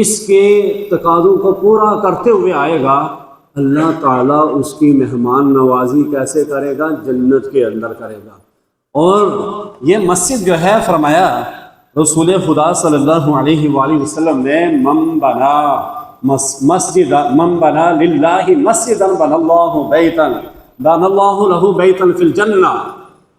اس کے تقاضوں کو پورا کرتے ہوئے آئے گا، اللہ تعالیٰ اس کی مہمان نوازی کیسے کرے گا؟ جنت کے اندر کرے گا۔ اور یہ مسجد جو ہے، فرمایا رسول خدا صلی اللہ علیہ وآلہ وسلم نے، من بنا للہ مسجدا بنا اللہ بیتا بنا اللہ لہ بیتا فی الجنہ،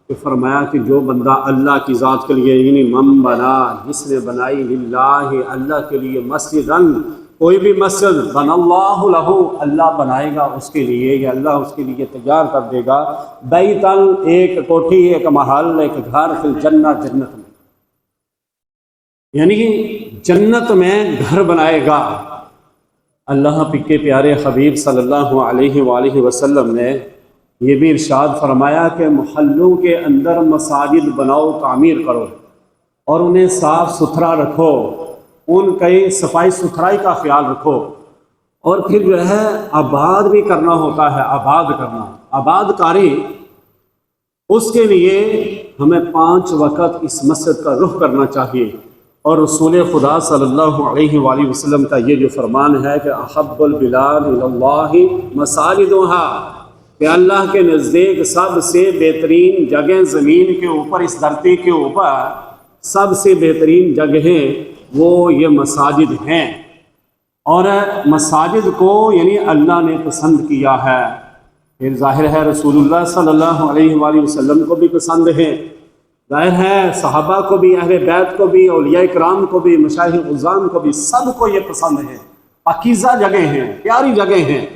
کہ فرمایا کہ جو بندہ اللہ کی ذات کے لیے، یعنی من بنا، جس نے بنائی، للہ اللہ کے لیے، مسجداً کوئی بھی مسجد، بنا اللہ لہ اللہ بنائے گا اس کے لیے، یا اللہ اس کے لیے تیار کر دے گا، بیتاً ایک کوٹھی، ایک محل، ایک گھر، فی الجنہ جنت میں، یعنی جنت میں گھر بنائے گا۔ اللہ کے پیارے حبیب صلی اللہ علیہ وآلہ وسلم نے یہ بھی ارشاد فرمایا کہ محلوں کے اندر مساجد بناؤ، تعمیر کرو، اور انہیں صاف ستھرا رکھو، ان کی صفائی ستھرائی کا خیال رکھو، اور پھر جو ہے آباد بھی کرنا ہوتا ہے، آباد کرنا، آباد کاری، اس کے لیے ہمیں 5 وقت اس مسجد کا رخ کرنا چاہیے۔ اور رسول خدا صلی اللہ علیہ وآلہ وسلم کا یہ جو فرمان ہے کہ احب البلاد الی اللہ مساجدها، کہ اللہ کے نزدیک سب سے بہترین جگہیں زمین کے اوپر، اس دھرتی کے اوپر سب سے بہترین جگہیں وہ یہ مساجد ہیں، اور مساجد کو یعنی اللہ نے پسند کیا ہے، پھر ظاہر ہے رسول اللہ صلی اللہ علیہ وآلہ وسلم کو بھی پسند ہے، ظاہر ہے صحابہ کو بھی، اہل بیت کو بھی، اولیاء کرام کو بھی، مشایخ عظام کو بھی، سب کو یہ پسند ہے، پاکیزہ جگہیں ہیں، پیاری جگہیں ہیں۔